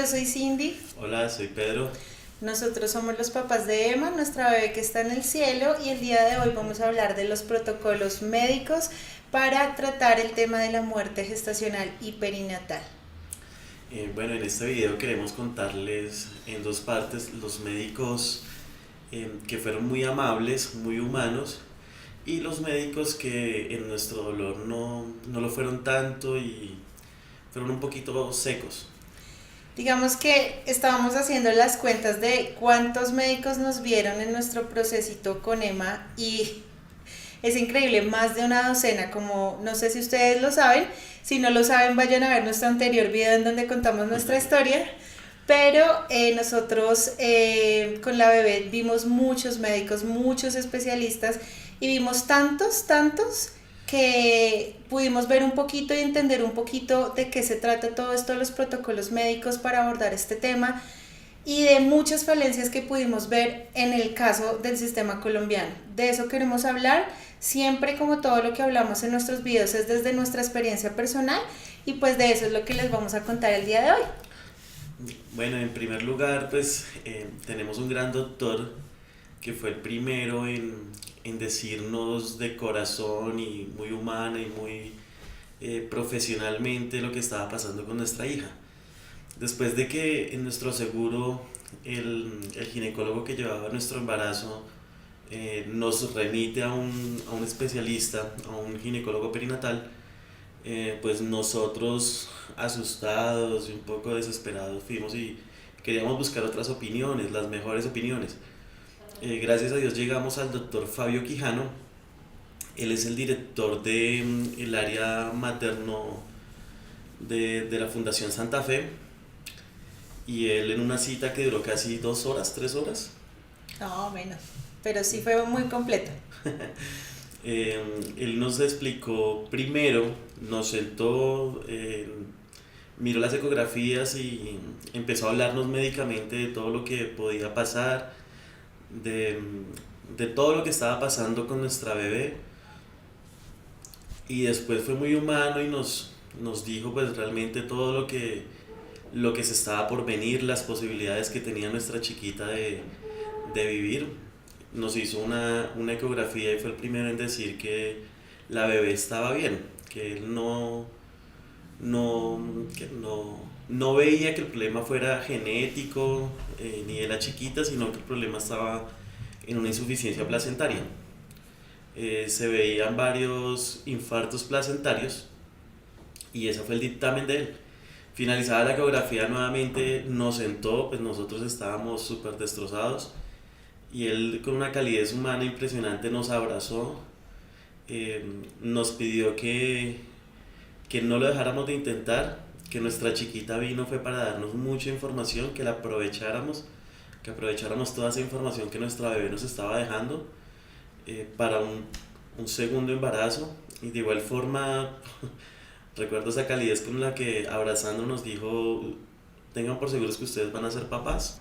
soy Cindy. Hola, soy Pedro. Nosotros somos los papás de Emma, nuestra bebé que está en el cielo, y el día de hoy vamos a hablar de los protocolos médicos para tratar el tema de la muerte gestacional y perinatal. Bueno, en este video queremos contarles en dos partes los médicos que fueron muy amables, muy humanos, y los médicos que en nuestro dolor no lo fueron tanto y fueron un poquito secos. Digamos que estábamos haciendo las cuentas de cuántos médicos nos vieron en nuestro procesito con Emma y es increíble, más de una docena, como no sé si ustedes lo saben, si no lo saben vayan a ver nuestro anterior video en donde contamos nuestra historia, pero nosotros con la bebé vimos muchos médicos, muchos especialistas y vimos tantos que pudimos ver un poquito y entender un poquito de qué se trata todo esto, los protocolos médicos para abordar este tema y de muchas falencias que pudimos ver en el caso del sistema colombiano. De eso queremos hablar, siempre como todo lo que hablamos en nuestros videos es desde nuestra experiencia personal y pues de eso es lo que les vamos a contar el día de hoy. Bueno, en primer lugar, pues tenemos un gran doctor que fue el primero en decirnos de corazón y muy humana y muy profesionalmente lo que estaba pasando con nuestra hija. Después de que en nuestro seguro el ginecólogo que llevaba nuestro embarazo nos remite a un especialista, a un ginecólogo perinatal, pues nosotros asustados y un poco desesperados fuimos y queríamos buscar otras opiniones, las mejores opiniones. Gracias a Dios llegamos al doctor Fabio Quijano. Él es el director del área materno de la Fundación Santa Fe y él en una cita que duró casi 2 horas, 3 horas. No, menos, pero sí fue muy completo. Él nos explicó primero, nos sentó, miró las ecografías y empezó a hablarnos médicamente de todo lo que podía pasar, de todo lo que estaba pasando con nuestra bebé, y después fue muy humano y nos dijo pues realmente todo lo que se estaba por venir, las posibilidades que tenía nuestra chiquita de vivir. Nos hizo una ecografía y fue el primero en decir que la bebé estaba bien, que él no veía que el problema fuera genético ni de la chiquita, sino que el problema estaba en una insuficiencia placentaria. Se veían varios infartos placentarios y ese fue el dictamen de él. Finalizada la ecografía nuevamente nos sentó, pues nosotros estábamos súper destrozados y él con una calidez humana impresionante nos abrazó, nos pidió que no lo dejáramos de intentar, que nuestra chiquita vino fue para darnos mucha información, que la aprovecháramos, que aprovecháramos toda esa información que nuestra bebé nos estaba dejando para un segundo embarazo. Y de igual forma recuerdo esa calidez con la que abrazando nos dijo: tengan por seguros que ustedes van a ser papás,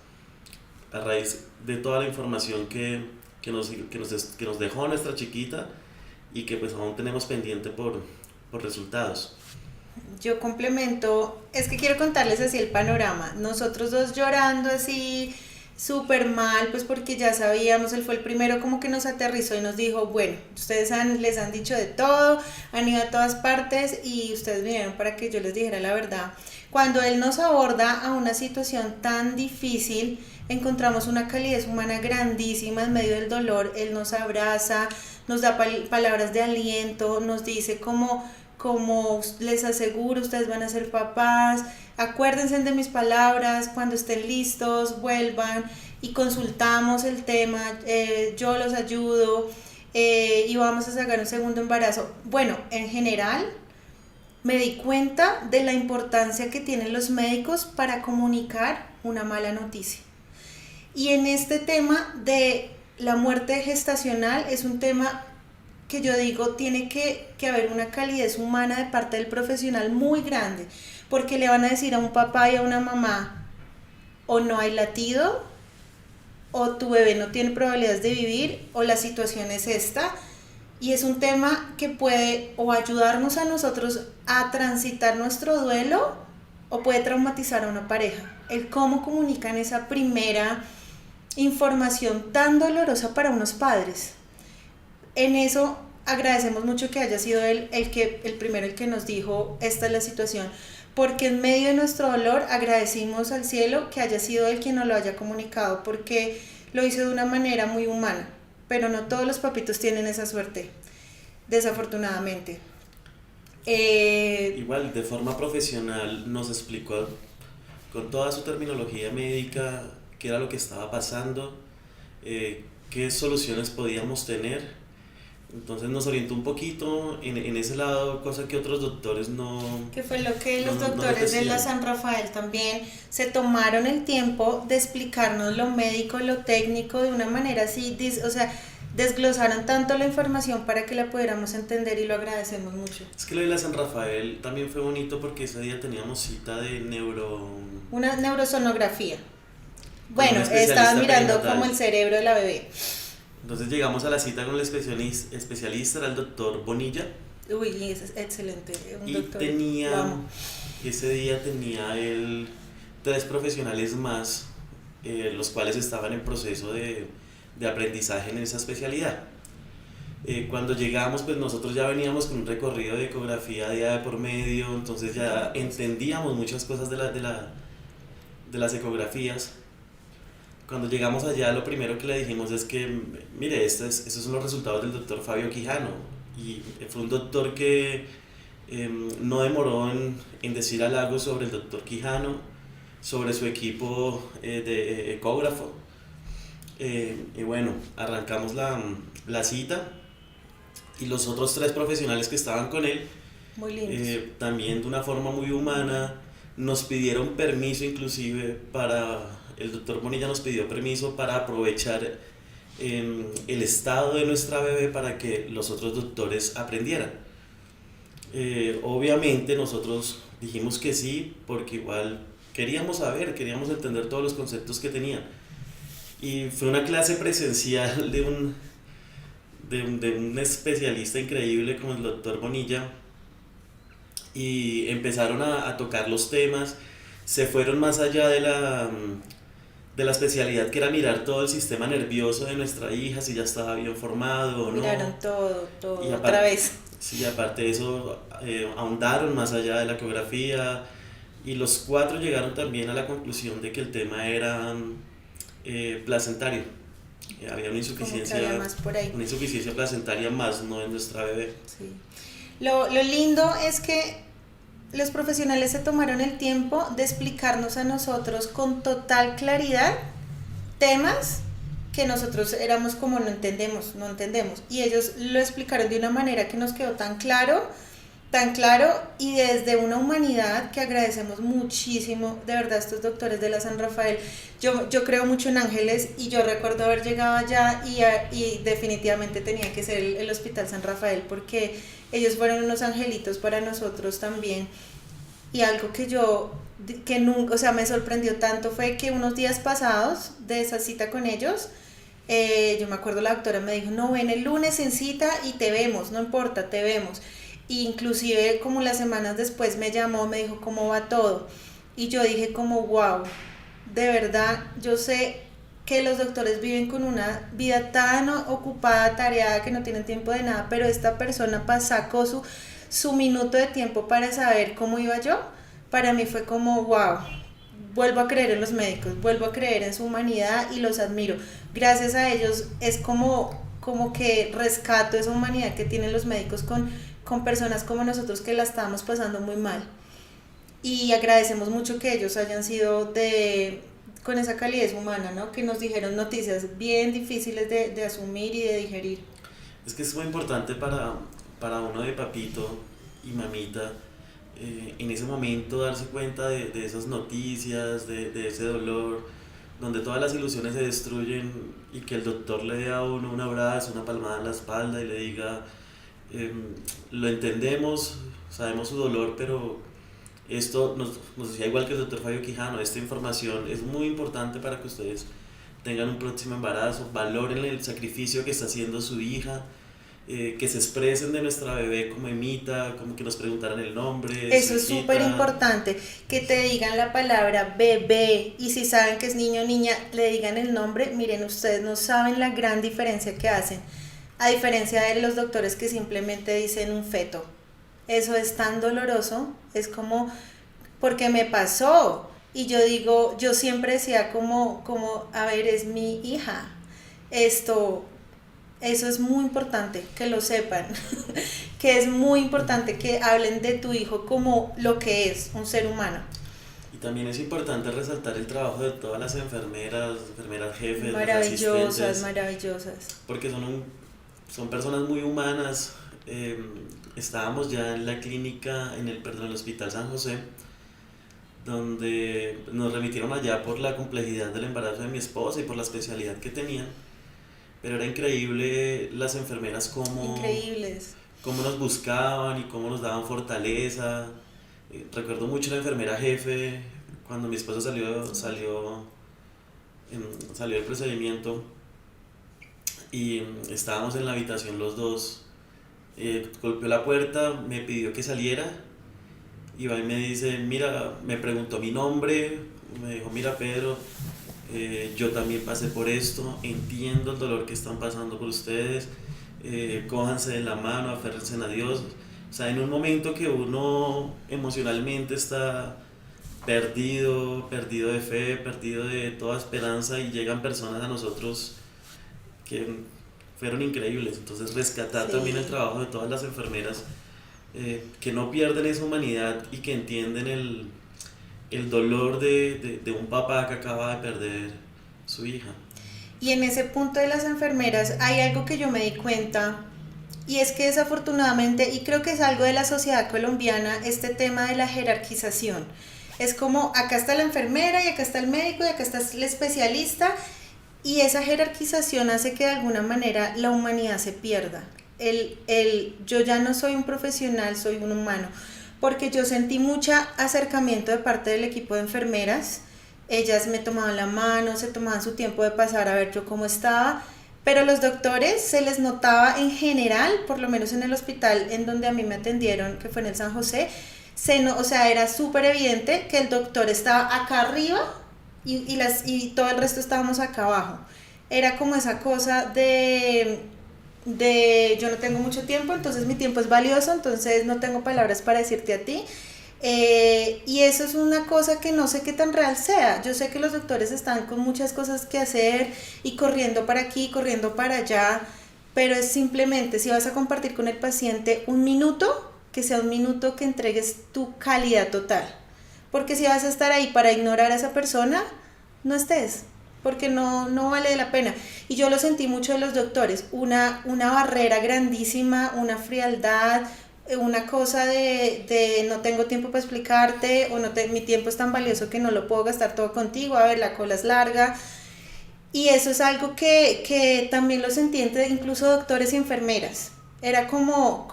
a raíz de toda la información que nos dejó nuestra chiquita y que pues aún tenemos pendiente por resultados. Yo complemento, es que quiero contarles así el panorama. Nosotros dos llorando así súper mal, pues porque ya sabíamos, él fue el primero como que nos aterrizó y nos dijo, bueno, ustedes les han dicho de todo, han ido a todas partes y ustedes vinieron para que yo les dijera la verdad. Cuando él nos aborda a una situación tan difícil, encontramos una calidez humana grandísima en medio del dolor. Él nos abraza, nos da palabras de aliento, nos dice como les aseguro, ustedes van a ser papás, acuérdense de mis palabras, cuando estén listos, vuelvan y consultamos el tema, yo los ayudo y vamos a sacar un segundo embarazo. Bueno, en general me di cuenta de la importancia que tienen los médicos para comunicar una mala noticia. Y en este tema de la muerte gestacional es un tema que yo digo tiene que haber una calidez humana de parte del profesional muy grande, porque le van a decir a un papá y a una mamá, o no hay latido, o tu bebé no tiene probabilidades de vivir, o la situación es esta, y es un tema que puede o ayudarnos a nosotros a transitar nuestro duelo o puede traumatizar a una pareja. El cómo comunican esa primera información tan dolorosa para unos padres. En eso agradecemos mucho que haya sido él el primero el que nos dijo esta es la situación, porque en medio de nuestro dolor agradecimos al cielo que haya sido él quien nos lo haya comunicado, porque lo hizo de una manera muy humana, pero no todos los papitos tienen esa suerte, desafortunadamente. Igual, de forma profesional nos explicó con toda su terminología médica qué era lo que estaba pasando, qué soluciones podíamos tener. Entonces nos orientó un poquito en ese lado, cosa que otros doctores no... Que fue lo que los no doctores de la decían. San Rafael también se tomaron el tiempo de explicarnos lo médico, lo técnico de una manera así, o sea, desglosaron tanto la información para que la pudiéramos entender y lo agradecemos mucho. Es que lo de la San Rafael también fue bonito porque ese día teníamos cita de Una neurosonografía. un Bueno, especialista estaban mirando perinatal. como el cerebro de la bebé. Entonces llegamos a la cita con el especialista, era el doctor Bonilla, Uy, es excelente, un y doctor. tenía, Lo amo. ese día tenía él 3 profesionales más, los cuales estaban en proceso de aprendizaje en esa especialidad. Cuando llegamos, pues nosotros ya veníamos con un recorrido de ecografía día de por medio, entonces ya entendíamos muchas cosas de las ecografías. Cuando llegamos allá, lo primero que le dijimos es que, mire, estos son los resultados del doctor Fabio Quijano. Y fue un doctor que no demoró en decir halagos sobre el doctor Quijano, sobre su equipo de ecógrafo. Y bueno, arrancamos la cita y los otros 3 profesionales que estaban con él, Muy lindos. también de una forma muy humana, nos pidieron permiso inclusive el doctor Bonilla nos pidió permiso para aprovechar el estado de nuestra bebé para que los otros doctores aprendieran. Obviamente nosotros dijimos que sí porque igual queríamos saber, queríamos entender todos los conceptos que tenía. Y fue una clase presencial de un especialista increíble como el doctor Bonilla, y empezaron a tocar los temas, se fueron más allá de la especialidad que era mirar todo el sistema nervioso de nuestra hija, si ya estaba bien formado o no. Miraron todo, Y otra vez. sí, aparte de eso, ahondaron más allá de la ecografía, y los 4 llegaron también a la conclusión de que el tema era placentario. Había Como que había más por ahí. una insuficiencia placentaria más, no en nuestra bebé. Sí. Lo lindo es que los profesionales se tomaron el tiempo de explicarnos a nosotros con total claridad temas que nosotros éramos como no entendemos. Y ellos lo explicaron de una manera que nos quedó tan claro y desde una humanidad que agradecemos muchísimo, de verdad, estos doctores de la San Rafael. Yo creo mucho en ángeles y yo recuerdo haber llegado allá y definitivamente tenía que ser el Hospital San Rafael porque ellos fueron unos angelitos para nosotros también. Y algo que nunca, o sea, me sorprendió tanto fue que unos días pasados de esa cita con ellos, yo me acuerdo la doctora me dijo, no, ven el lunes en cita y te vemos, no importa, te vemos. Y inclusive como las semanas después me llamó, me dijo cómo va todo. Y yo dije como, wow, de verdad, yo sé que los doctores viven con una vida tan ocupada, tareada, que no tienen tiempo de nada, pero esta persona sacó su minuto de tiempo para saber cómo iba yo. Para mí fue como, wow, vuelvo a creer en los médicos, vuelvo a creer en su humanidad y los admiro. Gracias a ellos es como que rescato esa humanidad que tienen los médicos con personas como nosotros que la estábamos pasando muy mal. Y agradecemos mucho que ellos hayan sido con esa calidez humana, ¿no? Que nos dijeron noticias bien difíciles de asumir y de digerir. Es que es muy importante para uno de papito y mamita, en ese momento darse cuenta de esas noticias, de ese dolor, donde todas las ilusiones se destruyen, y que el doctor le dé a uno un abrazo, una palmada en la espalda y le diga, lo entendemos, sabemos su dolor, pero esto nos decía igual que el doctor Fabio Quijano, esta información es muy importante para que ustedes tengan un próximo embarazo, valoren el sacrificio que está haciendo su hija, que se expresen de nuestra bebé como Emita, como que nos preguntaran el nombre. Eso es súper importante, que te digan la palabra bebé y si saben que es niño o niña, le digan el nombre. Miren, ustedes no saben la gran diferencia que hacen, a diferencia de los doctores que simplemente dicen un feto. Eso es tan doloroso, es como, porque me pasó, y yo digo, yo siempre decía como, a ver, es mi hija, eso es muy importante que lo sepan, que es muy importante que hablen de tu hijo como lo que es, un ser humano. Y también es importante resaltar el trabajo de todas las enfermeras jefes, maravillosas, asistentes, maravillosas. porque son personas muy humanas. Estábamos ya en la clínica, en el Hospital San José, donde nos remitieron allá por la complejidad del embarazo de mi esposa y por la especialidad que tenían. Pero era increíble las enfermeras Increíbles. cómo nos buscaban y cómo nos daban fortaleza. Recuerdo mucho la enfermera jefe, cuando mi esposa salió del procedimiento y estábamos en la habitación los dos. Golpeó la puerta, me pidió que saliera y va y me dice, mira, me preguntó mi nombre, me dijo, mira Pedro, yo también pasé por esto, entiendo el dolor que están pasando por ustedes, cójanse de la mano, aférrense a Dios. O sea, en un momento que uno emocionalmente está perdido de fe, perdido de toda esperanza, y llegan personas a nosotros que fueron increíbles. Entonces rescatar también el trabajo de todas las enfermeras, que no pierden esa humanidad y que entienden el dolor de un papá que acaba de perder su hija. Y en ese punto de las enfermeras hay algo que yo me di cuenta, y es que desafortunadamente, y creo que es algo de la sociedad colombiana, este tema de la jerarquización. Es como, acá está la enfermera, y acá está el médico, y acá está el especialista, y esa jerarquización hace que de alguna manera la humanidad se pierda. Yo ya no soy un profesional, soy un humano, porque yo sentí mucho acercamiento de parte del equipo de enfermeras. Ellas me tomaban la mano, se tomaban su tiempo de pasar a ver yo cómo estaba, pero los doctores se les notaba en general, por lo menos en el hospital en donde a mí me atendieron, que fue en el San José, o sea, era súper evidente que el doctor estaba acá arriba y todo el resto estábamos acá abajo. Era como esa cosa de yo no tengo mucho tiempo, entonces mi tiempo es valioso, entonces no tengo palabras para decirte a ti. Y eso es una cosa que no sé qué tan real sea. Yo sé que los doctores están con muchas cosas que hacer y corriendo para aquí, corriendo para allá, pero es simplemente, si vas a compartir con el paciente un minuto, que sea un minuto que entregues tu calidad total, porque si vas a estar ahí para ignorar a esa persona, no estés, porque no vale la pena. Y yo lo sentí mucho de los doctores, una barrera grandísima, una frialdad, una cosa de no tengo tiempo para explicarte, o mi tiempo es tan valioso que no lo puedo gastar todo contigo, a ver, la cola es larga. Y eso es algo que también lo sentí entre incluso doctores y enfermeras. Era como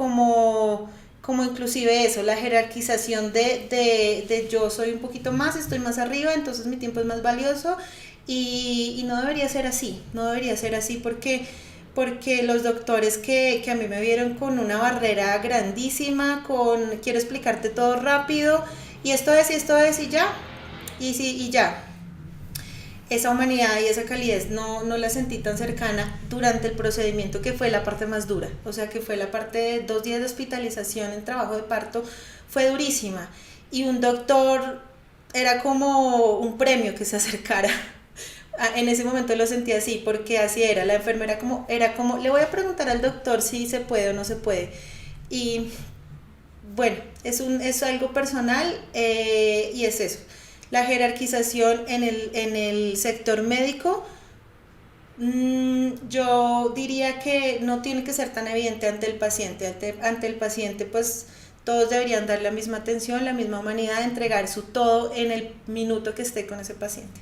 inclusive eso, la jerarquización de yo soy un poquito más, estoy más arriba, entonces mi tiempo es más valioso, y no debería ser así, porque los doctores que a mí me vieron con una barrera grandísima, quiero explicarte todo rápido, y esto es y ya, y ya. Esa humanidad y esa calidez no la sentí tan cercana durante el procedimiento, que fue la parte más dura, o sea que fue la parte de 2 días de hospitalización en trabajo de parto, fue durísima, y un doctor era como un premio que se acercara. En ese momento lo sentí así, porque así era, la enfermera era como, le voy a preguntar al doctor si se puede o no se puede, y bueno, es algo personal, y es eso. La jerarquización en el sector médico, yo diría que no tiene que ser tan evidente ante el paciente. Ante el paciente, pues todos deberían dar la misma atención, la misma humanidad, entregar su todo en el minuto que esté con ese paciente.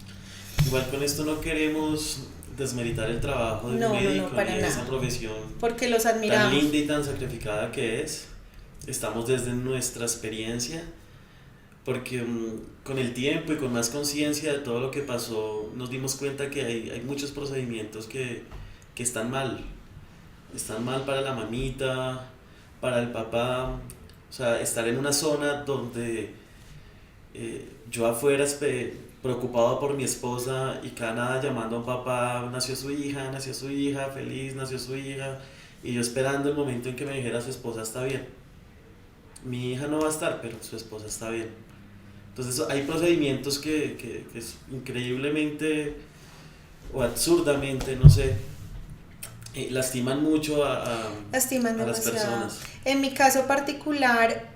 Igual con esto no queremos desmeritar el trabajo de un médico ni de esa profesión, porque los admiramos, tan linda y tan sacrificada que es. Estamos desde nuestra experiencia, porque con el tiempo y con más conciencia de todo lo que pasó, nos dimos cuenta que hay muchos procedimientos que están mal. están mal para la mamita, para el papá, o sea, estar en una zona donde yo afuera preocupado por mi esposa y cada nada llamando a un papá, nació su hija, feliz, nació su hija, y yo esperando el momento en que me dijera su esposa está bien. Mi hija no va a estar, pero su esposa está bien. Entonces hay procedimientos que es increíblemente o absurdamente, no sé, lastiman mucho Lastiman a las demasiado. personas. En mi caso particular,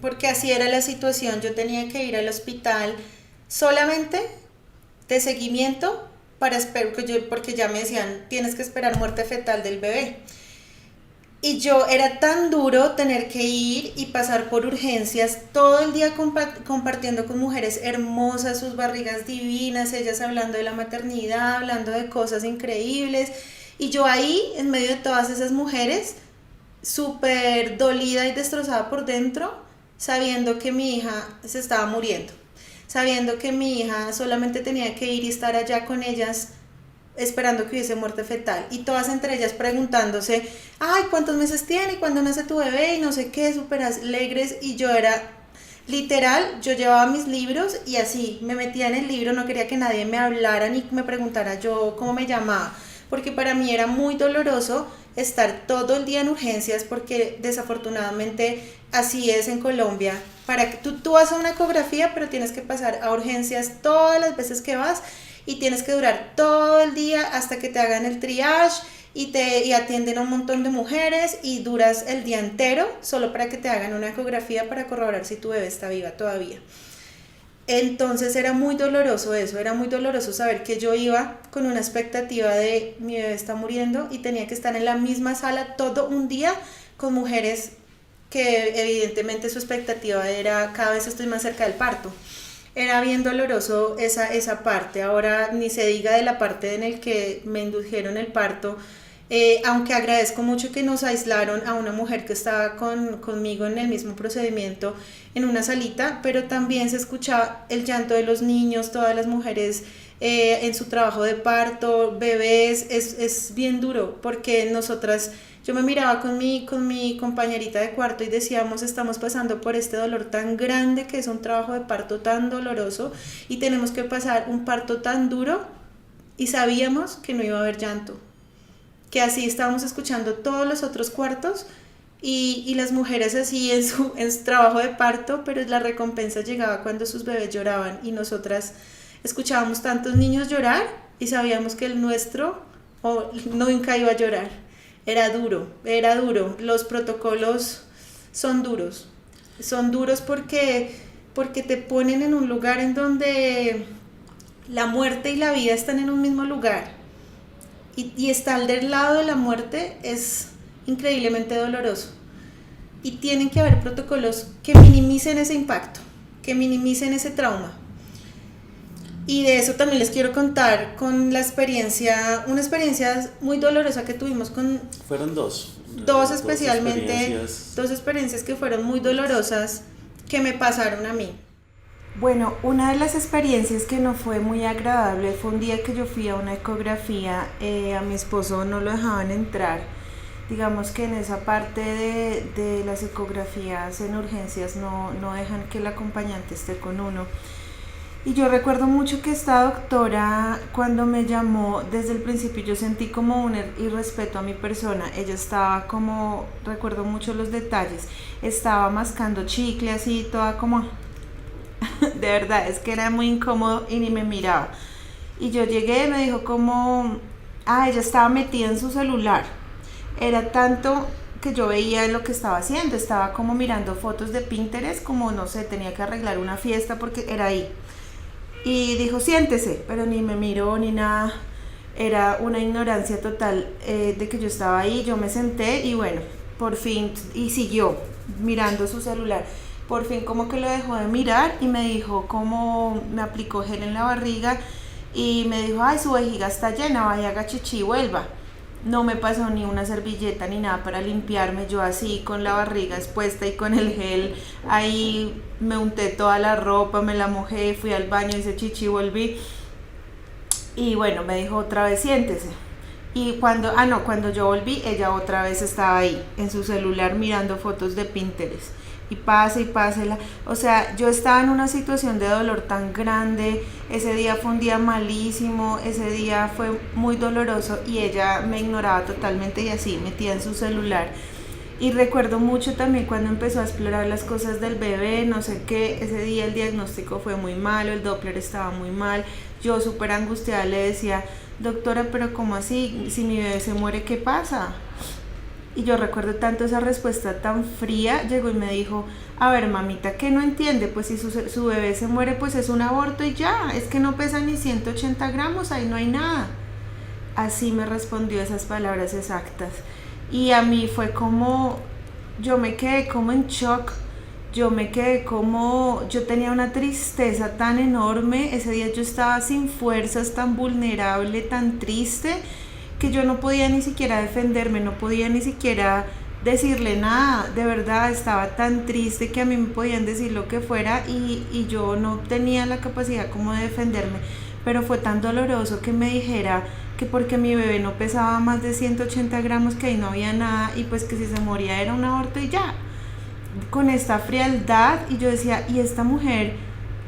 porque así era la situación, yo tenía que ir al hospital solamente de seguimiento para esperar, porque ya me decían, tienes que esperar muerte fetal del bebé. Y yo era tan duro tener que ir y pasar por urgencias todo el día compartiendo con mujeres hermosas, sus barrigas divinas, ellas hablando de la maternidad, hablando de cosas increíbles. Y yo ahí, en medio de todas esas mujeres, súper dolida y destrozada por dentro, sabiendo que mi hija se estaba muriendo, sabiendo que mi hija solamente tenía que ir y estar allá con ellas esperando que hubiese muerte fetal, y todas entre ellas preguntándose, ay, ¿cuántos meses tiene? ¿Cuándo nace tu bebé? Y no sé qué, súper alegres. Y yo era literal, yo llevaba mis libros y así me metía en el libro, no quería que nadie me hablara ni me preguntara yo cómo me llamaba, porque para mí era muy doloroso estar todo el día en urgencias, porque desafortunadamente así es en Colombia. Para que tú vas a una ecografía, pero tienes que pasar a urgencias todas las veces que vas, y tienes que durar todo el día hasta que te hagan el triage y atienden a un montón de mujeres, y duras el día entero solo para que te hagan una ecografía para corroborar si tu bebé está viva todavía. Entonces era muy doloroso eso, era muy doloroso saber que yo iba con una expectativa de mi bebé está muriendo y tenía que estar en la misma sala todo un día con mujeres que evidentemente su expectativa era cada vez estoy más cerca del parto. Era bien doloroso esa parte. Ahora ni se diga de la parte en el que me indujeron el parto, aunque agradezco mucho que nos aislaron a una mujer que estaba conmigo en el mismo procedimiento en una salita, pero también se escuchaba el llanto de los niños, todas las mujeres en su trabajo de parto, bebés. Es bien duro porque nosotras, yo me miraba con mi compañerita de cuarto y decíamos, estamos pasando por este dolor tan grande que es un trabajo de parto tan doloroso y tenemos que pasar un parto tan duro, y sabíamos que no iba a haber llanto, que así estábamos escuchando todos los otros cuartos y las mujeres así en su trabajo de parto, pero la recompensa llegaba cuando sus bebés lloraban, y nosotras escuchábamos tantos niños llorar y sabíamos que el nuestro nunca iba a llorar. Era duro. Los protocolos son duros porque te ponen en un lugar en donde la muerte y la vida están en un mismo lugar, y estar del lado de la muerte es increíblemente doloroso, y tienen que haber protocolos que minimicen ese impacto, que minimicen ese trauma. Y de eso también les quiero contar con una experiencia muy dolorosa que tuvimos con Fueron dos especialmente, dos experiencias que fueron muy dolorosas que me pasaron a mí. Bueno, una de las experiencias que no fue muy agradable fue un día que yo fui a una ecografía, a mi esposo no lo dejaban entrar. Digamos que en esa parte de las ecografías en urgencias no dejan que el acompañante esté con uno. Y yo recuerdo mucho que esta doctora, cuando me llamó, desde el principio yo sentí como un irrespeto a mi persona. Ella estaba como, recuerdo mucho los detalles, estaba mascando chicle así, toda como, de verdad, es que era muy incómodo y ni me miraba. Y yo llegué y me dijo como, ella estaba metida en su celular. Era tanto que yo veía lo que estaba haciendo, estaba como mirando fotos de Pinterest, como no sé, tenía que arreglar una fiesta porque era ahí. Y dijo, siéntese, pero ni me miró ni nada, era una ignorancia total de que yo estaba ahí. Yo me senté y bueno, por fin, y siguió mirando su celular, por fin como que lo dejó de mirar y me dijo como, me aplicó gel en la barriga y me dijo, ay, su vejiga está llena, vaya, haga chichi y vuelva. No me pasó ni una servilleta ni nada para limpiarme, yo así con la barriga expuesta y con el gel ahí me unté toda la ropa, me la mojé, fui al baño, hice chichi, volví y bueno, me dijo otra vez siéntese. Y cuando yo volví, ella otra vez estaba ahí, en su celular mirando fotos de Pinterest. Y pásela. O sea, yo estaba en una situación de dolor tan grande, ese día fue un día malísimo, ese día fue muy doloroso y ella me ignoraba totalmente y así, metida en su celular. Y recuerdo mucho también cuando empezó a explorar las cosas del bebé, no sé qué, ese día el diagnóstico fue muy malo, el Doppler estaba muy mal, yo súper angustiada le decía, doctora, pero ¿cómo así? Si mi bebé se muere, ¿qué pasa? Y yo recuerdo tanto esa respuesta tan fría, llegó y me dijo, a ver mamita, ¿qué no entiende? Pues si su bebé se muere, pues es un aborto y ya, es que no pesa ni 180 gramos, ahí no hay nada. Así me respondió esas palabras exactas. Y a mí fue como, yo me quedé como en shock, yo tenía una tristeza tan enorme, ese día yo estaba sin fuerzas, tan vulnerable, tan triste, que yo no podía ni siquiera defenderme, no podía ni siquiera decirle nada, de verdad estaba tan triste que a mí me podían decir lo que fuera y yo no tenía la capacidad como de defenderme, pero fue tan doloroso que me dijera que porque mi bebé no pesaba más de 180 gramos, que ahí no había nada y pues que si se moría era un aborto y ya, con esta frialdad. Y yo decía, y esta mujer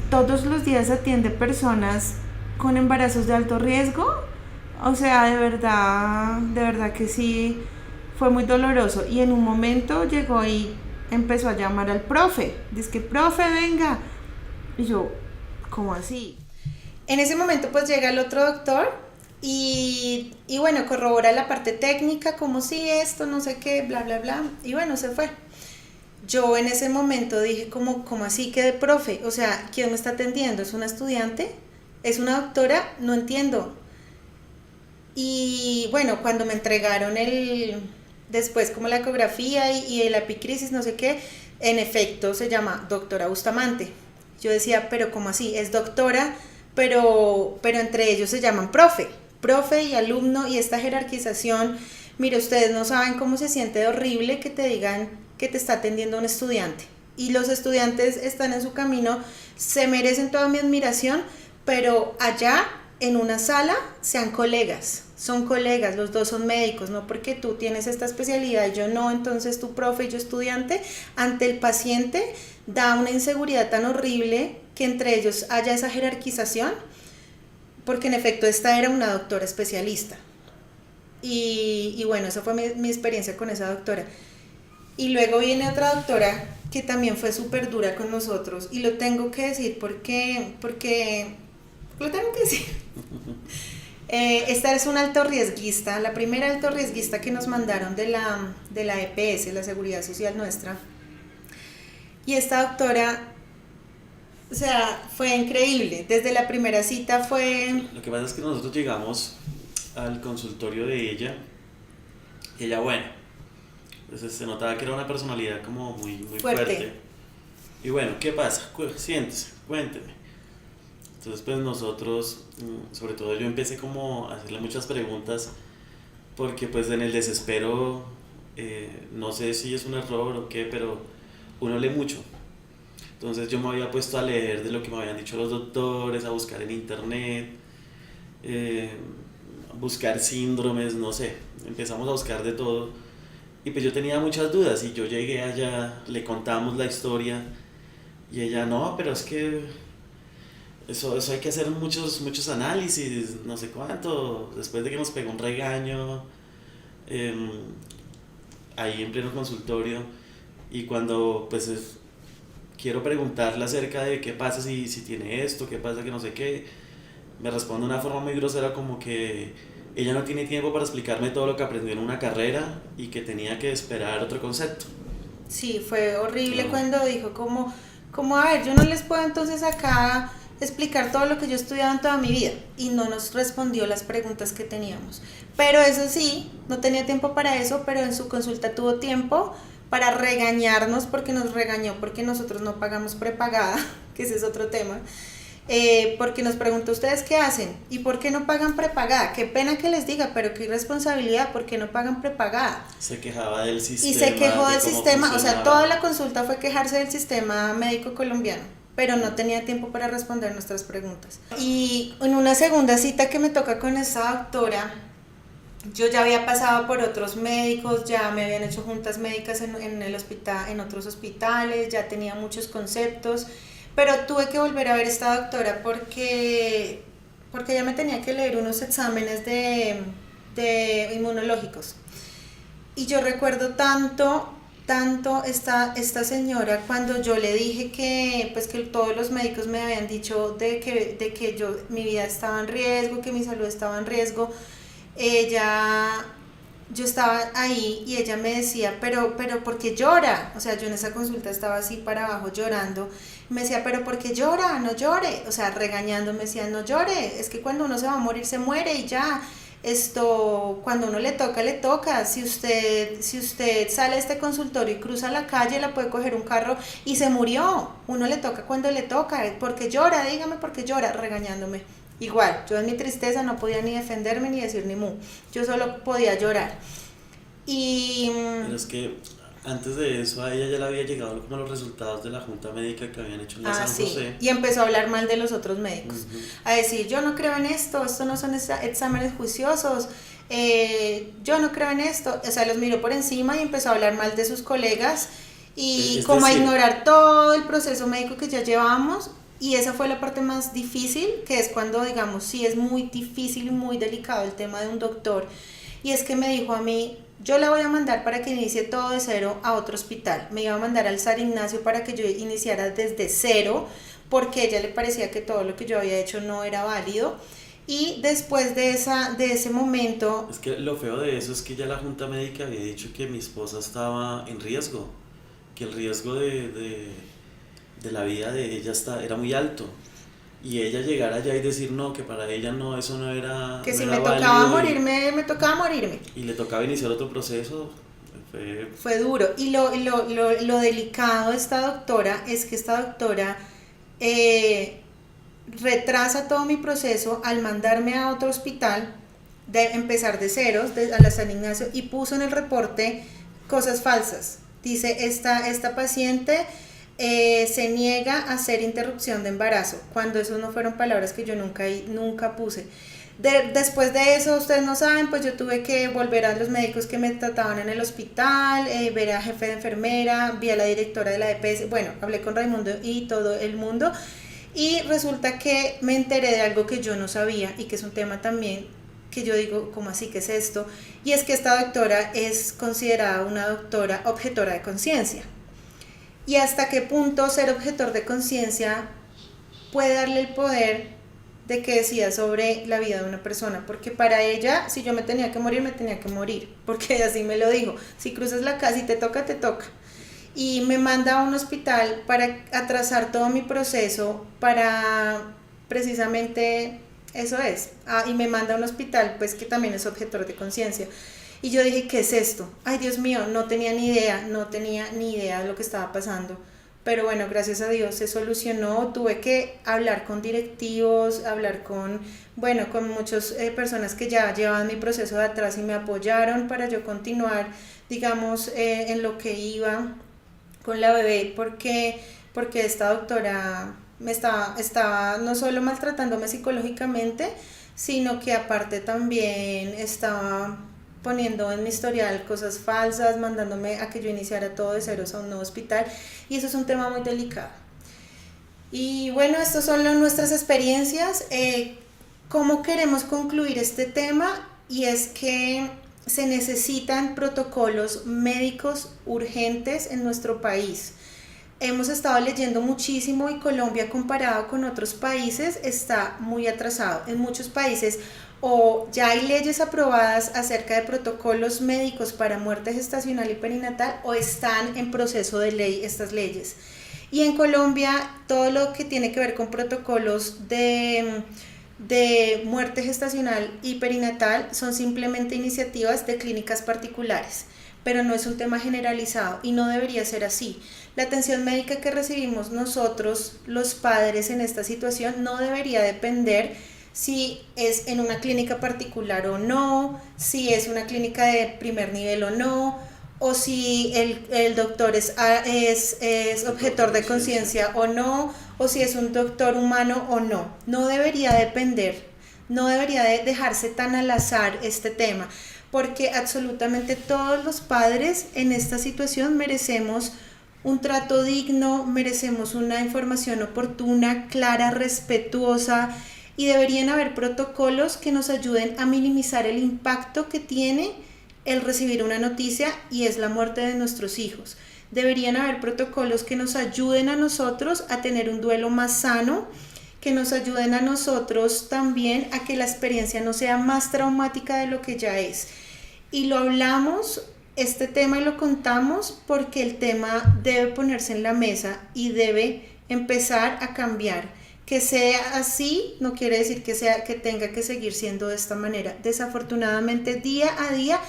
todos los días atiende personas con embarazos de alto riesgo, o sea, de verdad que sí, fue muy doloroso. Y en un momento llegó y empezó a llamar al profe, dice que profe venga, y yo, ¿cómo así? En ese momento pues llega el otro doctor y bueno, corrobora la parte técnica, como si esto, no sé qué, bla, bla, bla, y bueno, se fue. Yo en ese momento dije como así que de profe, o sea, ¿quién me está atendiendo? ¿Es una estudiante? ¿Es una doctora? No entiendo. Y bueno, cuando me entregaron después como la ecografía y el epicrisis, no sé qué, en efecto se llama doctora Bustamante. Yo decía, pero ¿cómo así? Es doctora, pero entre ellos se llaman profe y alumno, y esta jerarquización. Mire, ustedes no saben cómo se siente de horrible que te digan que te está atendiendo un estudiante. Y los estudiantes están en su camino, se merecen toda mi admiración, pero allá en una sala sean colegas, son colegas, los dos son médicos, no porque tú tienes esta especialidad y yo no, entonces tú profe y yo estudiante, ante el paciente da una inseguridad tan horrible que entre ellos haya esa jerarquización, porque en efecto esta era una doctora especialista. Y bueno, esa fue mi experiencia con esa doctora. Y luego viene otra doctora que también fue súper dura con nosotros, y lo tengo que decir porque lo tengo que decir. Esta es una alto riesguista, la primera alto riesguista que nos mandaron de la EPS, la Seguridad Social nuestra. Y esta doctora, o sea, fue increíble. Desde la primera cita fue... Lo que pasa es que nosotros llegamos al consultorio de ella y ella, bueno, entonces se notaba que era una personalidad como muy fuerte. Y bueno, ¿qué pasa? Siéntese, cuénteme. Entonces pues nosotros, sobre todo yo empecé como a hacerle muchas preguntas porque pues en el desespero, no sé si es un error o qué, pero uno lee mucho. Entonces yo me había puesto a leer de lo que me habían dicho los doctores, a buscar en internet, buscar síndromes, no sé, empezamos a buscar de todo. Y pues yo tenía muchas dudas y yo llegué allá, le contamos la historia y ella, no, pero es que eso hay que hacer muchos análisis, no sé cuánto, después de que nos pegó un regaño ahí en pleno consultorio. Y cuando pues quiero preguntarle acerca de qué pasa si tiene esto, qué pasa que no sé qué, me responde de una forma muy grosera como que ella no tiene tiempo para explicarme todo lo que aprendió en una carrera y que tenía que esperar otro concepto. Sí, fue horrible cuando dijo como a ver, yo no les puedo entonces acá explicar todo lo que yo he estudiado en toda mi vida, y no nos respondió las preguntas que teníamos. Pero eso sí, no tenía tiempo para eso, pero en su consulta tuvo tiempo para regañarnos, porque nos regañó porque nosotros no pagamos prepagada, que ese es otro tema. Porque nos preguntó, ¿ustedes qué hacen? ¿Y por qué no pagan prepagada? Qué pena que les diga, pero qué irresponsabilidad, ¿por qué no pagan prepagada? Se quejaba del sistema. Y se quejó del sistema, o sea, toda la consulta fue quejarse del sistema médico colombiano, pero no tenía tiempo para responder nuestras preguntas. Y en una segunda cita que me toca con esa doctora, yo ya había pasado por otros médicos, ya me habían hecho juntas médicas en el hospital, en otros hospitales, ya tenía muchos conceptos, pero tuve que volver a ver a esta doctora porque ella me tenía que leer unos exámenes de inmunológicos. Y yo recuerdo tanto esta señora cuando yo le dije que pues que todos los médicos me habían dicho de que mi vida estaba en riesgo, que mi salud estaba en riesgo. ella yo estaba ahí y ella me decía, pero ¿por qué llora? O sea, yo en esa consulta estaba así para abajo llorando. Me decía, pero ¿por qué llora? No llore. O sea, regañando me decía, no llore. Es que cuando uno se va a morir se muere y ya. Esto, cuando uno le toca, le toca. Si usted sale de este consultorio y cruza la calle, la puede coger un carro y se murió. Uno le toca cuando le toca. ¿Por qué llora? Dígame por qué llora, regañándome. Igual, yo en mi tristeza no podía ni defenderme ni decir ni mu. Yo solo podía llorar. Y Pero es que antes de eso a ella ya le había llegado como los resultados de la junta médica que habían hecho en la San sí, José. y empezó a hablar mal de los otros médicos, Ujú. a decir, yo no creo en esto no son exámenes juiciosos, yo no creo en esto, o sea, los miró por encima y empezó a hablar mal de sus colegas y Es como a decir, ignorar todo el proceso médico que ya llevábamos. Y esa fue la parte más difícil, que es cuando, digamos, sí es muy difícil y muy delicado el tema de un doctor. Y es que me dijo a mí, yo la voy a mandar para que inicie todo de cero a otro hospital. Me iba a mandar al San Ignacio para que yo iniciara desde cero, porque a ella le parecía que todo lo que yo había hecho no era válido. Y después de ese momento... es que lo feo de eso es que ya la junta médica había dicho que mi esposa estaba en riesgo, que el riesgo de la vida de ella era muy alto. Y ella llegar allá y decir no, que para ella no, eso no era, Que no si era me tocaba válido morirme, me tocaba morirme. y le tocaba iniciar otro proceso, Fue duro. Y lo delicado de esta doctora es que esta doctora retrasa todo mi proceso al mandarme a otro hospital, de empezar de ceros, a la San Ignacio, y puso en el reporte cosas falsas. Dice, esta paciente se niega a hacer interrupción de embarazo, cuando eso no fueron palabras que yo nunca puse. Después de eso, ustedes no saben, pues yo tuve que volver a los médicos que me trataban en el hospital, ver a jefe de enfermera, vi a la directora de la EPS, bueno, hablé con Raimundo y todo el mundo, y resulta que me enteré de algo que yo no sabía y que es un tema también que yo digo, ¿cómo así? ¿Qué es esto? Y es que esta doctora es considerada una doctora objetora de conciencia. ¿Y hasta qué punto ser objetor de conciencia puede darle el poder de que decida sobre la vida de una persona? Porque para ella, si yo me tenía que morir, me tenía que morir, porque ella así me lo dijo, si cruzas la calle y te toca, te toca. Y me manda a un hospital para atrasar todo mi proceso, para precisamente eso es. Y me manda a un hospital pues que también es objetor de conciencia. Y yo dije, ¿qué es esto? Ay, Dios mío, no tenía ni idea de lo que estaba pasando. Pero bueno, gracias a Dios se solucionó. Tuve que hablar con directivos, hablar con muchas personas que ya llevaban mi proceso de atrás y me apoyaron para yo continuar, digamos, en lo que iba con la bebé, porque esta doctora estaba no solo maltratándome psicológicamente, sino que aparte también estaba poniendo en mi historial cosas falsas, mandándome a que yo iniciara todo de ceros a un nuevo hospital, y eso es un tema muy delicado. Y bueno, estas son nuestras experiencias. ¿Cómo queremos concluir este tema? Y es que se necesitan protocolos médicos urgentes en nuestro país. Hemos estado leyendo muchísimo y Colombia, comparado con otros países, está muy atrasado. En muchos países o ya hay leyes aprobadas acerca de protocolos médicos para muerte gestacional y perinatal, o están en proceso de ley estas leyes. Y en Colombia todo lo que tiene que ver con protocolos de muerte gestacional y perinatal son simplemente iniciativas de clínicas particulares, pero no es un tema generalizado y no debería ser así. La atención médica que recibimos nosotros, los padres, en esta situación no debería depender si es en una clínica particular o no, si es una clínica de primer nivel o no, o si el doctor es objetor de conciencia o no, o si es un doctor humano o no. No debería depender, no debería dejarse tan al azar este tema, porque absolutamente todos los padres en esta situación merecemos un trato digno, merecemos una información oportuna, clara, respetuosa, y deberían haber protocolos que nos ayuden a minimizar el impacto que tiene el recibir una noticia y es la muerte de nuestros hijos. Deberían haber protocolos que nos ayuden a nosotros a tener un duelo más sano, que nos ayuden a nosotros también a que la experiencia no sea más traumática de lo que ya es. Y lo hablamos, este tema, y lo contamos porque el tema debe ponerse en la mesa y debe empezar a cambiar. Que sea así no quiere decir que tenga que seguir siendo de esta manera. Desafortunadamente, día a día,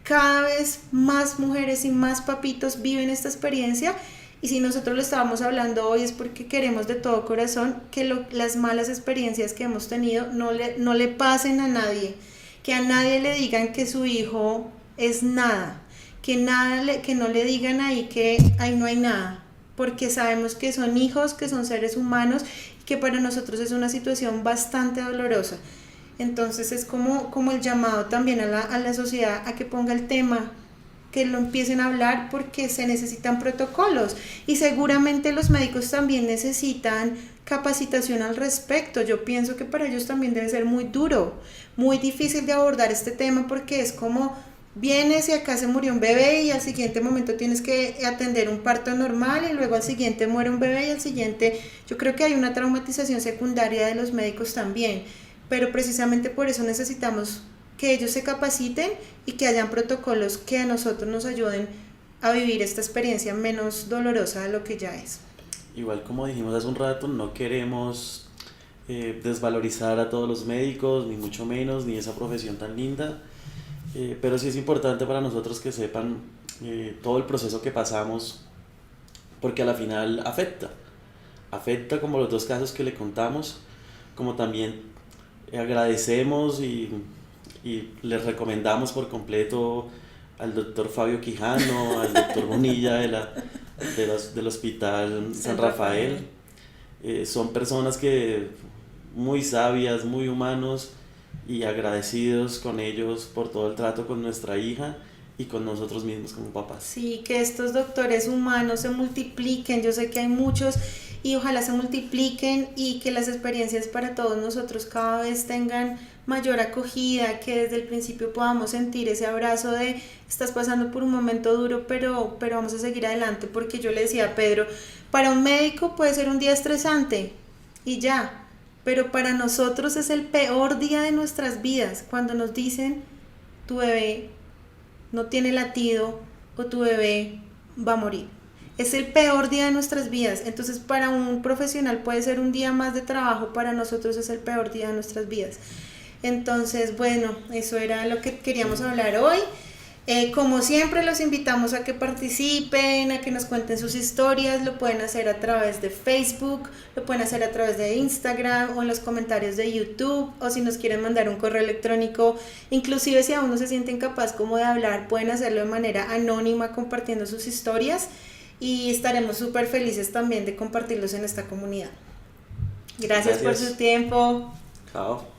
cada vez más mujeres y más papitos viven esta experiencia, y si nosotros lo estábamos hablando hoy es porque queremos de todo corazón que las malas experiencias que hemos tenido no le pasen a nadie, que a nadie le digan que su hijo es nada, que no le digan ahí que ahí no hay nada, porque sabemos que son hijos, que son seres humanos, y que para nosotros es una situación bastante dolorosa. Entonces es como el llamado también a la sociedad a que ponga el tema, que lo empiecen a hablar, porque se necesitan protocolos y seguramente los médicos también necesitan capacitación al respecto. Yo pienso que para ellos también debe ser muy duro, muy difícil de abordar este tema, porque es como vienes y acá se murió un bebé y al siguiente momento tienes que atender un parto normal y luego al siguiente muere un bebé y al siguiente, yo creo que hay una traumatización secundaria de los médicos también, pero precisamente por eso necesitamos que ellos se capaciten y que hayan protocolos que a nosotros nos ayuden a vivir esta experiencia menos dolorosa de lo que ya es. Igual como dijimos hace un rato, no queremos desvalorizar a todos los médicos, ni mucho menos, ni esa profesión tan linda, pero sí es importante para nosotros que sepan todo el proceso que pasamos, porque a la final afecta como los dos casos que le contamos, como también agradecemos y les recomendamos por completo al doctor Fabio Quijano, al doctor Bonilla del Hospital San Rafael. Son personas que muy sabias, muy humanos, y agradecidos con ellos por todo el trato con nuestra hija y con nosotros mismos como papás. Sí, que estos doctores humanos se multipliquen, yo sé que hay muchos, y ojalá se multipliquen y que las experiencias para todos nosotros cada vez tengan mayor acogida, que desde el principio podamos sentir ese abrazo de estás pasando por un momento duro, pero vamos a seguir adelante, porque yo le decía a Pedro, para un médico puede ser un día estresante y ya, pero para nosotros es el peor día de nuestras vidas cuando nos dicen tu bebé no tiene latido o tu bebé va a morir. Es el peor día de nuestras vidas. Entonces para un profesional puede ser un día más de trabajo, para nosotros es el peor día de nuestras vidas. Entonces, bueno, eso era lo que queríamos hablar hoy. Como siempre, los invitamos a que participen, a que nos cuenten sus historias. Lo pueden hacer a través de Facebook, lo pueden hacer a través de Instagram o en los comentarios de YouTube, o si nos quieren mandar un correo electrónico. Inclusive si aún no se sienten capaz como de hablar, pueden hacerlo de manera anónima compartiendo sus historias, y estaremos súper felices también de compartirlos en esta comunidad. Gracias por su tiempo. Chao.